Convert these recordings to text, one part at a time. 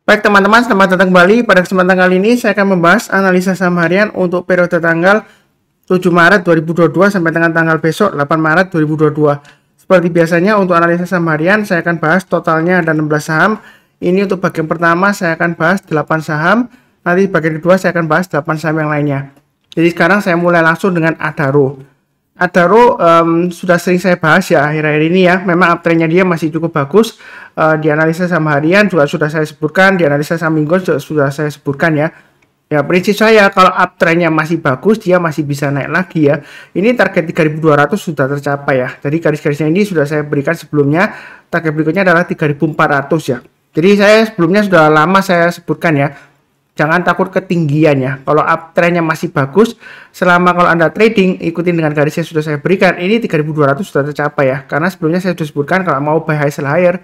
Baik teman-teman, selamat datang kembali. Pada kesempatan kali ini saya akan membahas analisa saham harian untuk periode tanggal 7 Maret 2022 sampai dengan tanggal besok 8 Maret 2022. Seperti biasanya untuk analisa saham harian saya akan bahas totalnya ada 16 saham. Ini untuk bagian pertama saya akan bahas 8 saham. Nanti bagian kedua saya akan bahas 8 saham yang lainnya. Jadi sekarang saya mulai langsung dengan Adaro. Adaro sudah sering saya bahas ya akhir-akhir ini ya. Memang uptrendnya dia masih cukup bagus. Di analisa saham harian juga sudah saya sebutkan, di analisa saham mingguan juga sudah saya sebutkan ya. Ya prinsip saya kalau uptrendnya masih bagus, dia masih bisa naik lagi ya. Ini target 3.200 sudah tercapai ya. Jadi garis-garisnya ini sudah saya berikan sebelumnya. Target berikutnya adalah 3.400 ya. Jadi saya sebelumnya sudah lama saya sebutkan ya. Jangan takut ketinggian ya. Kalau uptrendnya masih bagus, selama kalau Anda trading, ikutin dengan garis yang sudah saya berikan. Ini 3.200 sudah tercapai ya. Karena sebelumnya saya sudah sebutkan kalau mau buy high sell higher,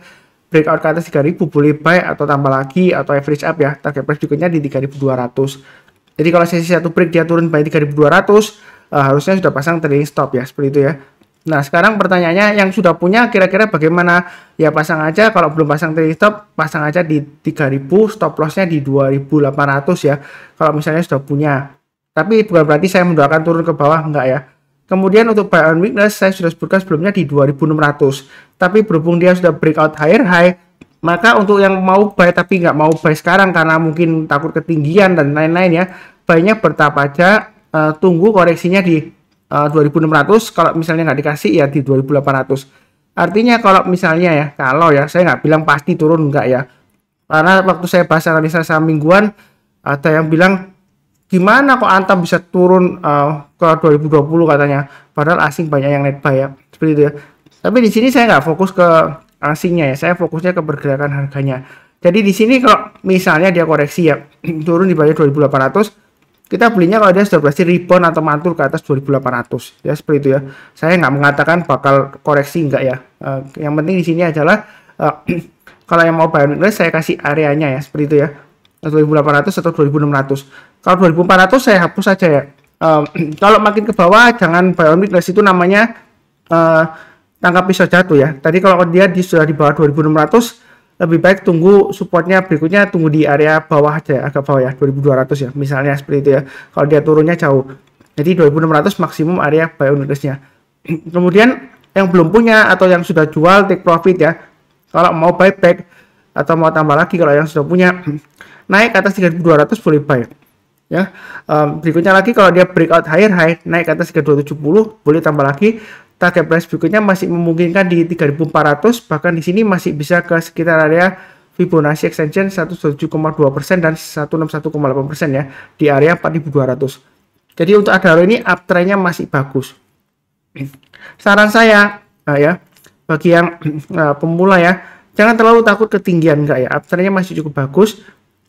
breakout ke atas 3.000 boleh buy atau tambah lagi atau average up ya. Target price berikutnya di 3.200. Jadi kalau sesi satu break dia turun by 3.200, harusnya sudah pasang trailing stop ya. Seperti itu ya. Nah sekarang pertanyaannya yang sudah punya kira-kira bagaimana? Ya pasang aja, kalau belum pasang trailing stop pasang aja di 3000, stop lossnya di 2800 ya kalau misalnya sudah punya. Tapi bukan berarti saya mendoakan turun ke bawah, enggak ya. Kemudian untuk buy on weakness saya sudah sebutkan sebelumnya di 2600, tapi berhubung dia sudah breakout higher high, maka untuk yang mau buy tapi nggak mau buy sekarang karena mungkin takut ketinggian dan lain-lain ya, buy-nya bertahap aja, tunggu koreksinya di 2600. Kalau misalnya nggak dikasih ya di 2800. Artinya kalau misalnya ya, saya nggak bilang pasti turun, enggak ya, karena waktu saya bahas analisa saham mingguan ada yang bilang gimana kok Antam bisa turun ke 2020 katanya, padahal asing banyak yang net buy ya, seperti itu ya. Tapi di sini saya nggak fokus ke asingnya ya, saya fokusnya ke pergerakan harganya. Jadi di sini kalau misalnya dia koreksi ya turun di bawah 2800, kita belinya kalau dia sudah berhasil rebound atau mantul ke atas 2800 ya, seperti itu ya. Saya nggak mengatakan bakal koreksi, enggak ya. Yang penting di sini adalah kalau yang mau buy on weakness saya kasih areanya ya, seperti itu ya, 2800 atau 2600. Kalau 2400 saya hapus saja ya. Kalau makin ke bawah jangan buy on weakness, itu namanya tangkap pisau jatuh ya. Tadi kalau dia sudah di bawah 2600, lebih baik tunggu supportnya berikutnya, tunggu di area bawah aja, agak bawah ya, 2200 ya misalnya, seperti itu ya. Kalau dia turunnya jauh, jadi 2600 maksimum area buy on weakness-nya. Kemudian yang belum punya atau yang sudah jual take profit ya, kalau mau buyback atau mau tambah lagi, kalau yang sudah punya naik ke atas 3200 boleh buy ya. Berikutnya lagi kalau dia breakout higher high naik ke atas 3270 boleh tambah lagi. Target price berikutnya masih memungkinkan di 3.400, bahkan di sini masih bisa ke sekitar area Fibonacci extension 107,2% dan 161,8% ya, di area 4.200. Jadi untuk Adaro ini uptrendnya masih bagus. Saran saya ya bagi yang pemula ya, jangan terlalu takut ketinggian, enggak ya, uptrendnya masih cukup bagus.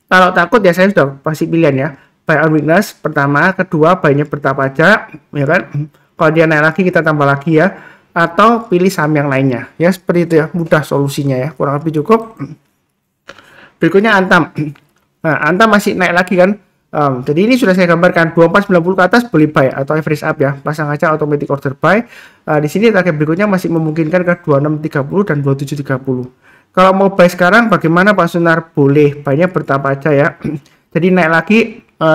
Kalau takut ya saya sudah pasti pilihan ya, buy on weakness pertama, kedua buy-nya bertahap aja ya kan. Kalau dia naik lagi kita tambah lagi ya, atau pilih saham yang lainnya ya, seperti itu ya, mudah solusinya ya, kurang lebih cukup. Berikutnya Antam. Nah Antam masih naik lagi kan, jadi ini sudah saya gambarkan 2490 ke atas boleh buy atau average up ya, pasang aja automatic order buy. Di sini target berikutnya masih memungkinkan ke 2630 dan 2730. Kalau mau buy sekarang bagaimana Pak Sunar? Boleh, buy-nya bertahap aja ya. Jadi naik lagi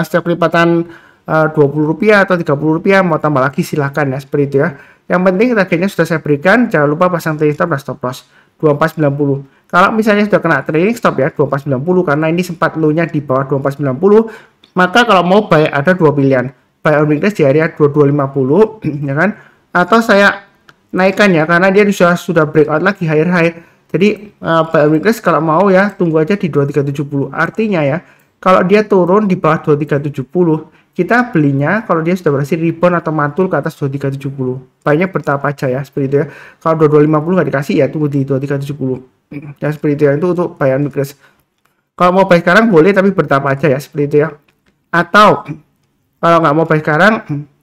setiap kelipatan Rp20 atau Rp30, mau tambah lagi silahkan ya, seperti itu ya. Yang penting targetnya sudah saya berikan, jangan lupa pasang trailing stop dan stop loss 2490. Kalau misalnya sudah kena trailing stop ya 2490, karena ini sempat low-nya di bawah 2490, maka kalau mau buy ada dua pilihan, buy on weakness di area 2250 ya kan, atau saya naikkan ya karena dia sudah breakout lagi higher high. Jadi buy on weakness kalau mau ya tunggu aja di 2370. Artinya ya kalau dia turun di bawah 2370, kita belinya kalau dia sudah berhasil rebound atau mantul ke atas 2370. Buy-nya bertahap aja ya, seperti itu ya. Kalau 2250 nggak dikasih ya tunggu di 2370. Ya seperti itu ya, itu untuk buy on weakness. Kalau mau buy sekarang boleh tapi bertahap aja ya, seperti itu ya. Atau kalau nggak mau buy sekarang,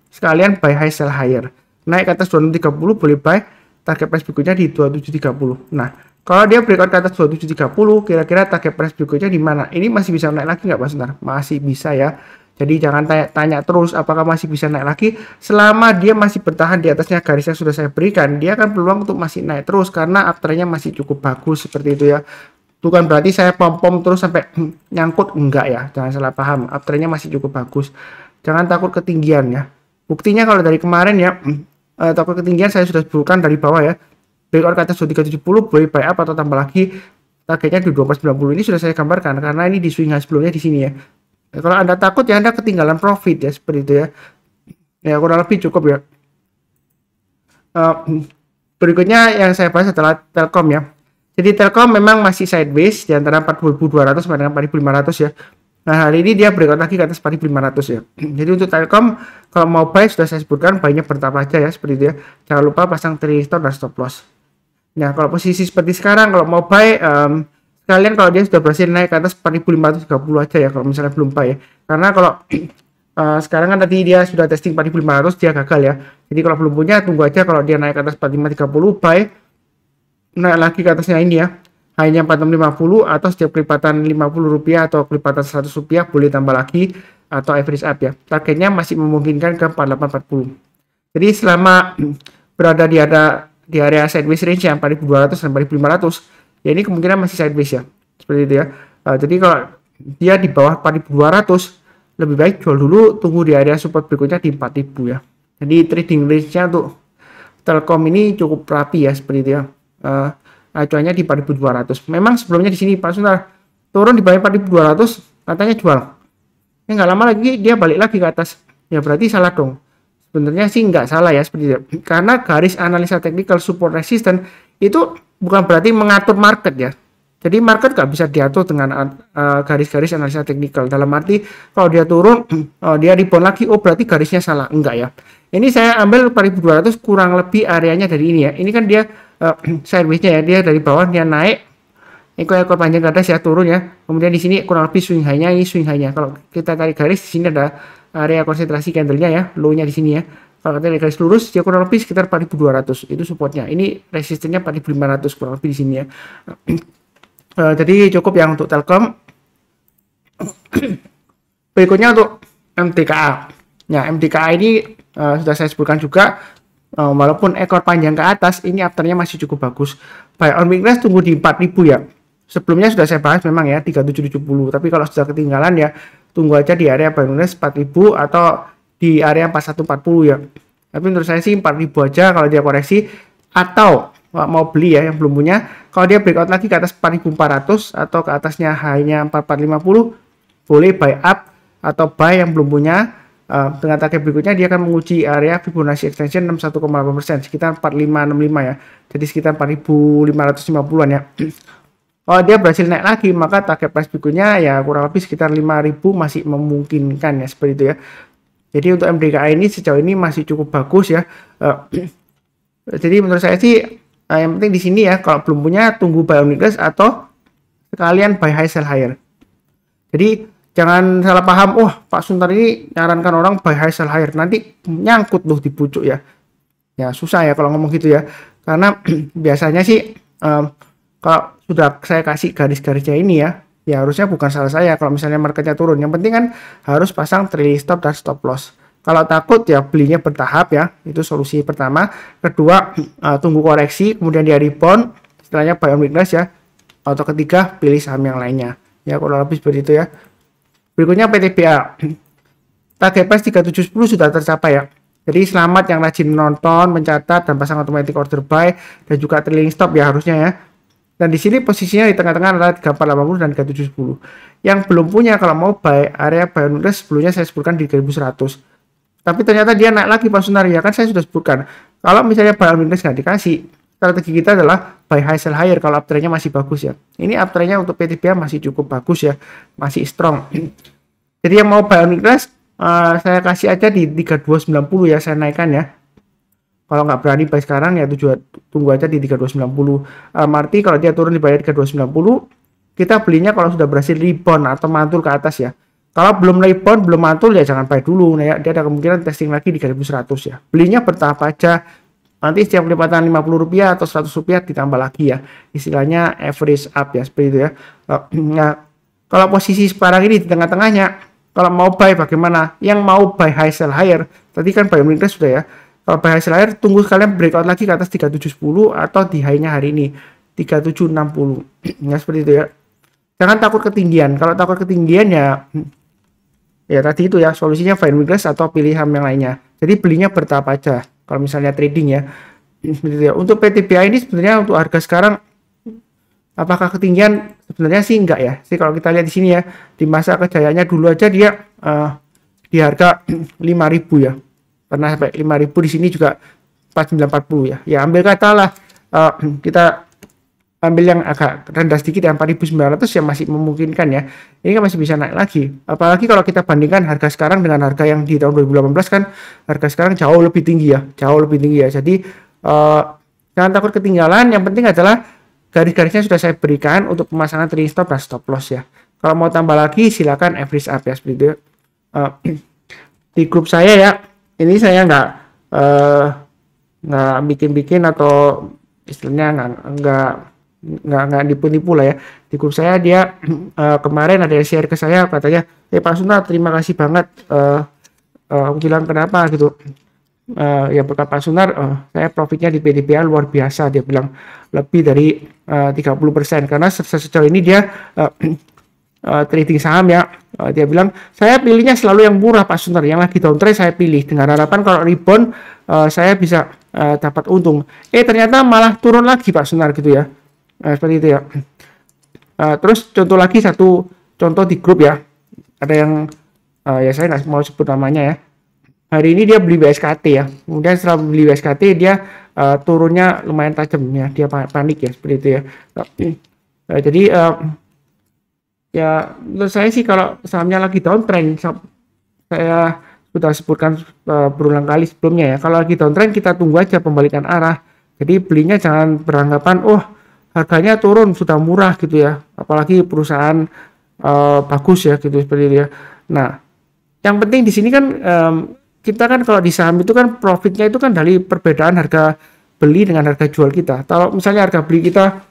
sekalian buy high sell higher. Naik ke atas 2630 boleh buy, target price berikutnya di 2730. Nah, kalau dia breakout ke atas 2730, kira-kira target price berikutnya di mana? Ini masih bisa naik lagi nggak Pak Senar? Masih bisa ya. Jadi jangan tanya terus apakah masih bisa naik lagi. Selama dia masih bertahan di atasnya garis yang sudah saya berikan, dia akan peluang untuk masih naik terus karena uptrendnya masih cukup bagus, seperti itu ya. Bukan berarti saya pom-pom terus sampai nyangkut, enggak ya, jangan salah paham. Uptrendnya masih cukup bagus. Jangan takut ketinggian ya. Buktinya kalau dari kemarin ya, takut ketinggian saya sudah sebutkan dari bawah ya. Breakout ke atas 2370 boleh buy up atau tambah lagi, targetnya di 2490. Ini sudah saya gambarkan karena ini di swing high sebelumnya di sini ya. Kalau Anda takut ya Anda ketinggalan profit ya, seperti itu ya. Ya kurang lebih cukup ya. Berikutnya yang saya bahas adalah Telkom ya. Jadi Telkom memang masih sideways di antara 4.200 sampai dengan 4.500 ya. Nah, hari ini dia breakout lagi ke atas 4.500 ya. Jadi untuk Telkom kalau mau buy sudah saya sebutkan buy-nya bertahap aja ya, seperti itu ya. Jangan lupa pasang trailing stop dan stop loss. Nah, kalau posisi seperti sekarang kalau mau buy sekalian kalau dia sudah berhasil naik ke atas 4.530 aja ya kalau misalnya belum buy ya. Karena kalau sekarang kan tadi dia sudah testing 4.500 dia gagal ya. Jadi kalau belum punya tunggu aja, kalau dia naik ke atas 4.530 buy, naik lagi ke atasnya ini ya, hanya 4650 atau setiap kelipatan Rp50 atau kelipatan Rp100 boleh tambah lagi atau average up ya. Targetnya masih memungkinkan ke 4840. Jadi selama berada di area sideways range yang 4200 dan 4500 ya, ini kemungkinan masih sideways ya, seperti itu ya. Jadi kalau dia di bawah 4200 lebih baik jual dulu, tunggu di area support berikutnya di 4000 ya. Jadi trading range-nya untuk Telkom ini cukup rapi ya, seperti itu ya. Acuannya di 4200. Memang sebelumnya di sini Pak Sunar turun di bawah 4200 katanya jual. Ya nggak lama lagi dia balik lagi ke atas. Ya berarti salah dong. Sebenarnya sih nggak salah ya, seperti itu. Karena garis analisa technical support resistance itu bukan berarti mengatur market ya. Jadi market nggak bisa diatur dengan garis-garis analisa technical. Dalam arti kalau dia turun, dia rebound lagi, oh berarti garisnya salah. Enggak ya. Ini saya ambil 4200 kurang lebih areanya dari ini ya. Ini kan dia sideways-nya ya, dia dari bawah dia naik, ekor panjang ke atas ya, turun ya. Kemudian di sini kurang lebih swing high-nya, ini swing high-nya. Kalau kita tarik garis di sini ada area konsentrasi candle-nya ya, low-nya di sini ya. Kalau kita tarik garis lurus dia kurang lebih sekitar 4200, itu supportnya. Ini resistennya 4500 kurang lebih di sini ya. Jadi cukup yang untuk Telkom. Berikutnya untuk MTKA. Ya, MTKA ini sudah saya sebutkan juga, walaupun ekor panjang ke atas, ini afternya masih cukup bagus. Buy on weakness tunggu di 4000 ya. Sebelumnya sudah saya bahas memang ya 3770, tapi kalau sudah ketinggalan ya tunggu aja di area buy on weakness 4000 atau di area 4140 ya. Tapi menurut saya sih 4000 aja kalau dia koreksi, atau mau beli ya yang belum punya, kalau dia breakout lagi ke atas 4400 atau ke atasnya hanya 4450 boleh buy up atau buy yang belum punya. Dengan target berikutnya dia akan menguji area Fibonacci extension 61,8%, sekitar 4565 ya, jadi sekitar 4550an ya. Kalau dia berhasil naik lagi maka target price berikutnya ya kurang lebih sekitar 5000 masih memungkinkan ya, seperti itu ya. Jadi untuk MDKA ini sejauh ini masih cukup bagus ya. Jadi menurut saya sih yang penting di sini ya, kalau belum punya tunggu buy on weakness atau sekalian buy high sell higher. Jadi jangan salah paham, Pak Suntar ini nyarankan orang buy high sell higher, nanti nyangkut loh di pucuk ya. Ya susah ya kalau ngomong gitu ya. Karena biasanya sih kalau sudah saya kasih garis-garisnya ini ya harusnya bukan salah saya kalau misalnya marketnya turun. Yang penting kan harus pasang trailing stop dan stop loss. Kalau takut ya belinya bertahap ya, itu solusi pertama. Kedua, tunggu koreksi, kemudian dia rebound, setelahnya buy on weakness ya. Atau ketiga, pilih saham yang lainnya. Ya kurang lebih seperti itu ya. Berikutnya PTBA. Target price 3710 sudah tercapai ya. Jadi selamat yang rajin menonton, mencatat, dan pasang automatic order buy, dan juga trailing stop ya harusnya ya. Dan di sini posisinya di tengah-tengah adalah 3480 dan 3710. Yang belum punya kalau mau buy, area buy on weakness sebelumnya saya sebutkan di 3100. Tapi ternyata dia naik lagi Pak Sunar ya, kan saya sudah sebutkan. Kalau misalnya buy on weakness nggak dikasih, strategi kita adalah buy high sell higher kalau uptrendnya masih bagus ya. Ini uptrendnya untuk PTBA masih cukup bagus ya, masih strong. Jadi yang mau buy on weakness, saya kasih aja di 3290 ya, saya naikkan ya. Kalau nggak berani buy sekarang ya tunggu aja di 3290. Arti kalau dia turun di bawah 3290, kita belinya kalau sudah berhasil rebound atau mantul ke atas ya. Kalau belum rebound, belum mantul ya jangan buy dulu. Nah, ya, dia ada kemungkinan testing lagi di 3100 ya. Belinya bertahap aja. Nanti setiap kelipatan Rp50 atau Rp100 ditambah lagi ya. Istilahnya average up ya, seperti itu ya. Nah, kalau posisi sekarang ini di tengah-tengahnya, kalau mau buy bagaimana? Yang mau buy high sell higher, tadi kan buy on weakness sudah ya. Kalau buy high sell higher, tunggu sekalian breakout lagi ke atas 3710 atau di high-nya hari ini. 3760. Ya seperti itu ya. Jangan takut ketinggian. Kalau takut ketinggian ya tadi itu ya, solusinya buy on weakness atau pilih saham yang lainnya. Jadi belinya bertahap aja. Kalau misalnya trading ya. Seperti itu ya. Untuk PTBA ini sebenarnya untuk harga sekarang apakah ketinggian? Sebenarnya sih enggak ya. Sih kalau kita lihat di sini ya, di masa kejayaannya dulu aja dia di harga 5.000 ya. Pernah sampai 5.000, di sini juga 4940 ya. Ya ambil katalah kita ambil yang agak rendah sedikit yang 4.900 yang masih memungkinkan ya. Ini kan masih bisa naik lagi. Apalagi kalau kita bandingkan harga sekarang dengan harga yang di tahun 2018 kan harga sekarang jauh lebih tinggi ya. Jauh lebih tinggi ya. Jadi jangan takut ketinggalan. Yang penting adalah garis-garisnya sudah saya berikan untuk pemasangan trading stop dan stop loss ya. Kalau mau tambah lagi silakan average up ya seperti itu. Di grup saya ya, ini saya nggak bikin-bikin atau istilahnya nggak nipu-nipu lah ya. Di grup saya dia kemarin ada yang share ke saya katanya, Pak Sunar terima kasih banget, aku bilang kenapa gitu. Ya berkat Pak Sunar saya profitnya di PTBA luar biasa, dia bilang lebih dari 30% karena sejauh ini dia trading saham ya. Dia bilang saya pilihnya selalu yang murah Pak Sunar, yang lagi downtrend saya pilih dengan harapan kalau rebound saya bisa dapat untung. Ternyata malah turun lagi Pak Sunar gitu ya. Seperti itu ya. Terus contoh lagi, satu contoh di grup ya, ada yang ya saya nggak mau sebut namanya ya. Hari ini dia beli BSKT ya, kemudian setelah beli BSKT dia turunnya lumayan tajam ya, dia panik ya seperti itu ya. Jadi ya menurut saya sih kalau sahamnya lagi downtrend, saya sudah sebutkan berulang kali sebelumnya ya, kalau lagi downtrend kita tunggu aja pembalikan arah. Jadi belinya jangan beranggapan harganya turun sudah murah gitu ya, apalagi perusahaan bagus ya gitu seperti itu ya. Nah yang penting di sini kan kita kan kalau di saham itu kan profitnya itu kan dari perbedaan harga beli dengan harga jual kita. Kalau misalnya harga beli kita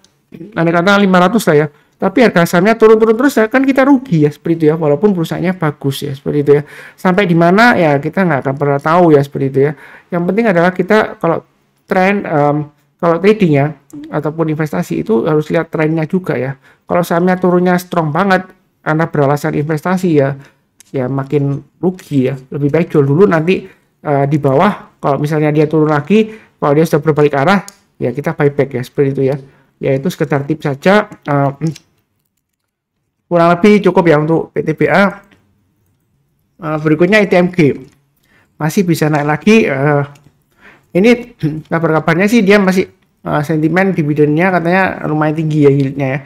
aneh kata 500 lah ya, tapi harga sahamnya turun-turun terus ya, kan kita rugi ya seperti itu ya, walaupun perusahaannya bagus ya seperti itu ya. Sampai di mana ya kita nggak akan pernah tahu ya seperti itu ya. Yang penting adalah kita kalau tren kalau trading ya ataupun investasi itu harus lihat trennya juga ya. Kalau sahamnya turunnya strong banget karena beralasan investasi ya makin rugi ya. Lebih baik jual dulu, nanti di bawah kalau misalnya dia turun lagi, kalau dia sudah berbalik arah ya kita buyback ya seperti itu ya. Ya itu sekedar tips saja, kurang lebih cukup ya untuk PTBA. Berikutnya ITMG masih bisa naik lagi. Ini kabar-kabarnya sih dia masih sentimen dividennya katanya lumayan tinggi ya yieldnya ya.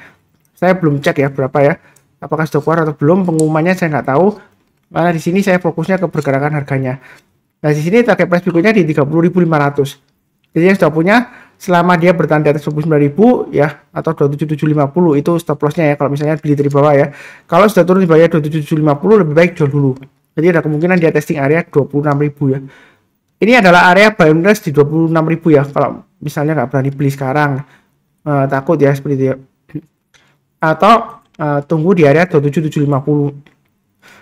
Saya belum cek ya berapa ya, apakah sudah keluar atau belum, pengumumannya saya nggak tahu. Karena di sini saya fokusnya ke pergerakan harganya. Nah di sini target price berikutnya di 30.500. Jadi yang sudah punya selama dia bertahan di atas 29.000 ya atau 27.750 itu stop lossnya ya kalau misalnya beli dari bawah ya. Kalau sudah turun di bawah 27.750 lebih baik jual dulu. Jadi ada kemungkinan dia testing area 26.000 ya. Ini adalah area buy and rest di 26.000 ya. Kalau misalnya nggak berani beli sekarang, takut ya seperti itu ya. Atau tunggu di area 27.750.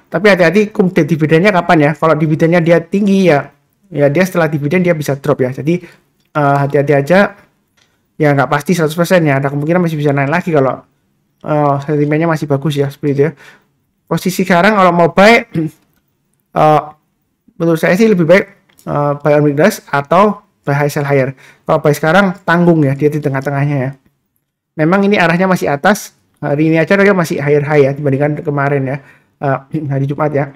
Tapi hati-hati dividennya kapan ya. Kalau dividennya dia tinggi ya dia setelah dividen dia bisa drop ya. Jadi hati-hati aja. Ya nggak pasti 100% ya. Ada kemungkinan masih bisa naik lagi kalau sentimennya masih bagus ya seperti itu ya. Posisi sekarang kalau mau buy, menurut saya sih lebih baik buy on weakness atau buy high sell higher. Kalau buy sekarang tanggung ya, dia di tengah-tengahnya ya. Memang ini arahnya masih atas. Hari ini aja dia masih higher high ya dibandingkan kemarin ya, hari Jumat ya.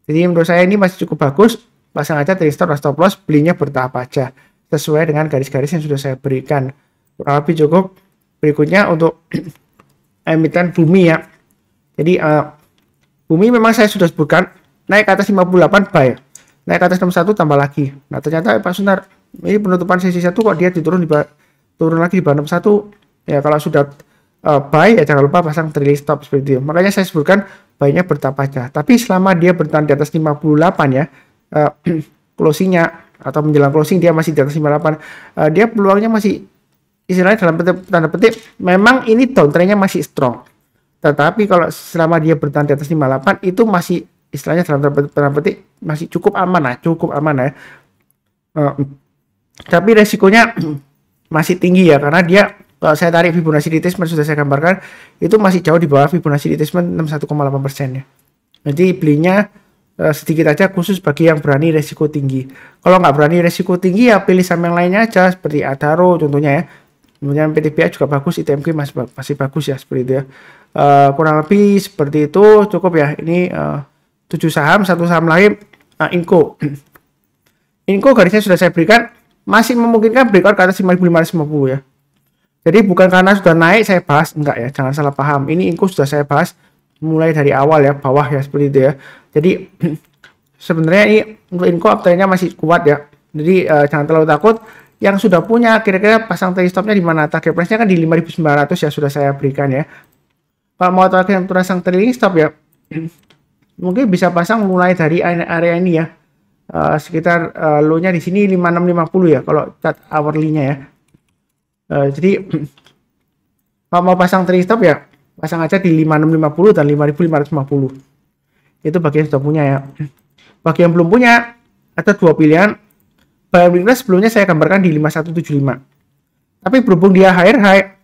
Jadi menurut saya ini masih cukup bagus. Pasang aja trade stop dan stop loss, belinya bertahap aja sesuai dengan garis-garis yang sudah saya berikan. Kurang lebih cukup. Berikutnya untuk emiten Bumi ya. Jadi Bumi memang saya sudah sebutkan naik ke atas 58 buy. Naik ke atas 61 tambah lagi. Nah ternyata Pak Sunar, ini penutupan sesi 1 kok dia turun lagi di bawah 61. Ya kalau sudah buy ya jangan lupa pasang trailing stop seperti itu. Makanya saya sebutkan buy-nya bertahap aja. Tapi selama dia bertahan di atas 58 ya, closingnya atau menjelang closing dia masih di atas 58, dia peluangnya masih istilahnya dalam tanda petik memang ini downtrendnya masih strong. Tetapi kalau selama dia bertahan di atas 58 itu masih istilahnya dalam tanda petik masih cukup aman ya. Tapi resikonya masih tinggi ya karena dia Kalau saya tarik Fibonacci retracement sudah saya gambarkan, itu masih jauh di bawah Fibonacci retracement 61,8%, ya. Jadi belinya sedikit aja, khusus bagi yang berani resiko tinggi. Kalau nggak berani resiko tinggi ya pilih saham yang lainnya aja, seperti Adaro contohnya ya. Kemudian PTBA juga bagus, ITMG masih bagus ya, seperti itu ya. Kurang lebih seperti itu cukup ya. Ini 7 saham, satu saham lain Inco. Inco garisnya sudah saya berikan, masih memungkinkan breakout ke atas 5.550 ya. Jadi bukan karena sudah naik saya bahas, enggak ya, jangan salah paham. Ini Inco sudah saya bahas mulai dari awal ya, bawah ya, seperti itu ya. Jadi sebenarnya ini untuk Inco uptrendnya masih kuat ya. Jadi jangan terlalu takut. Yang sudah punya kira-kira pasang trailing stopnya di mana? Target price-nya kan di 5.900 ya, sudah saya berikan ya. Kalau mau target pasang trailing stop ya, mungkin bisa pasang mulai dari area ini ya. Sekitar low-nya di sini 5650 ya kalau chart hourly-nya ya. Jadi kalau mau pasang trailing stop ya pasang aja di 5650 dan 5550. Itu bagi yang sudah punya ya. Bagi yang belum punya ada dua pilihan. Buy weakness sebelumnya saya gambarkan di 5175. Tapi berhubung dia higher high,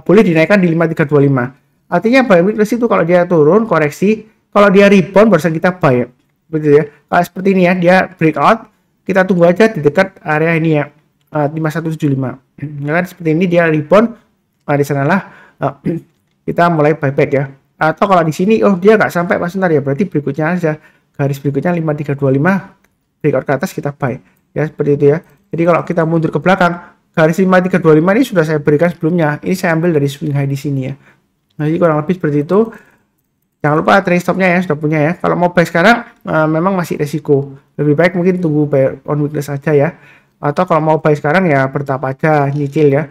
boleh dinaikkan di 5325. Artinya buy weakness itu kalau dia turun koreksi, kalau dia rebound barusan kita buy ya. Begitu ya. Kalau seperti ini ya, dia breakout, kita tunggu aja di dekat area ini ya. 5175. Ya kan seperti ini dia rebound, di sanalah kita mulai buyback ya. Atau kalau di sini oh dia nggak sampai pas ya, berarti berikutnya aja garis berikutnya 5325 breakout ke atas kita buy ya, seperti itu ya. Jadi kalau kita mundur ke belakang garis 5325 ini sudah saya berikan sebelumnya, ini saya ambil dari swing high di sini ya. Nah, jadi kurang lebih seperti itu. Jangan lupa trailing stopnya ya, sudah punya ya. Kalau mau buy sekarang memang masih resiko, lebih baik mungkin tunggu buy on weakness aja ya. Atau kalau mau buy sekarang ya bertahap aja, nyicil ya.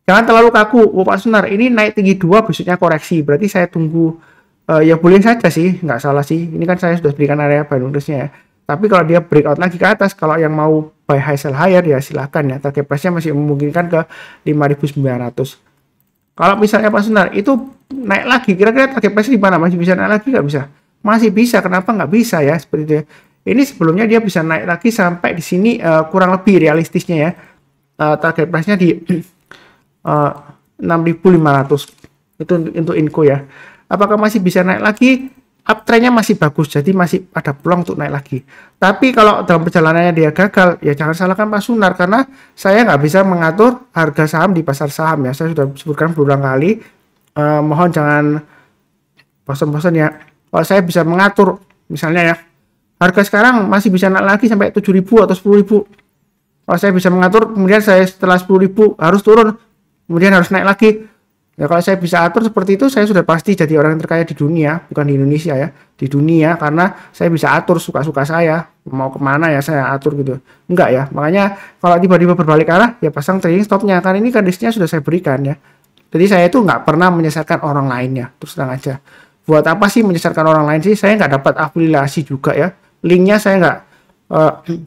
Jangan terlalu kaku. Pak Sunar ini naik tinggi 2 besoknya koreksi, berarti saya tunggu. Ya boleh saja sih, nggak salah sih. Ini kan saya sudah berikan area buy weakness-nya ya. Tapi kalau dia breakout lagi ke atas, kalau yang mau buy high sell higher ya silahkan ya. Target price-nya masih memungkinkan ke 5.900. Kalau misalnya Pak Sunar itu naik lagi, kira-kira target price di mana? Masih bisa naik lagi nggak bisa? Masih bisa. Kenapa nggak bisa ya? Seperti itu ya. Ini sebelumnya dia bisa naik lagi sampai di sini kurang lebih realistisnya ya. Target price-nya di 6.500. Itu untuk Inco ya. Apakah masih bisa naik lagi? Uptrend-nya masih bagus, jadi masih ada peluang untuk naik lagi. Tapi kalau dalam perjalanannya dia gagal, ya jangan salahkan Pak Sunar, karena saya nggak bisa mengatur harga saham di pasar saham ya. Saya sudah sebutkan berulang kali. Mohon jangan bosan-bosan ya. Kalau saya bisa mengatur, misalnya ya, harga sekarang masih bisa naik lagi sampai 7.000 atau 10.000. Kalau saya bisa mengatur, kemudian saya setelah 10.000 harus turun, kemudian harus naik lagi. Ya kalau saya bisa atur seperti itu, saya sudah pasti jadi orang yang terkaya di dunia, bukan di Indonesia ya, di dunia, karena saya bisa atur suka-suka saya, mau kemana ya saya atur gitu. Enggak ya, makanya kalau tiba-tiba berbalik arah, ya pasang trailing stopnya, karena ini kondisinya sudah saya berikan ya. Jadi saya itu nggak pernah menyesatkan orang lainnya, terus terang aja. Buat apa sih menyesatkan orang lain sih? Saya nggak dapat afiliasi juga ya, linknya saya nggak,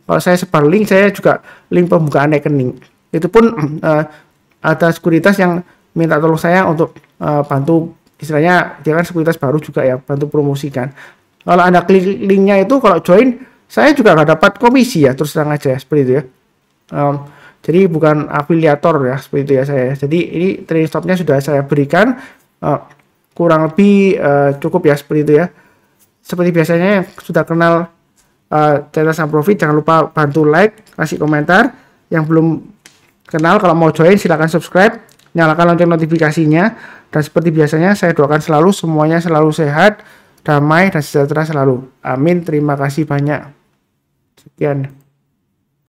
kalau saya sebar link, saya juga link pembukaan rekening. Itu pun ada sekuritas yang minta tolong saya untuk bantu, istilahnya dia kan sekuritas baru juga ya, bantu promosikan. Kalau Anda klik linknya itu, kalau join saya juga nggak dapat komisi ya, terus terang aja seperti itu ya. Jadi bukan afiliator ya, seperti itu ya saya. Jadi ini trailing stopnya sudah saya berikan, kurang lebih cukup ya, seperti itu ya. Seperti biasanya yang sudah kenal channel Saham Profit, jangan lupa bantu like, kasih komentar. Yang belum kenal, kalau mau join silahkan subscribe, nyalakan lonceng notifikasinya, dan seperti biasanya saya doakan selalu semuanya selalu sehat, damai, dan sejahtera selalu. Amin. Terima kasih banyak. Sekian.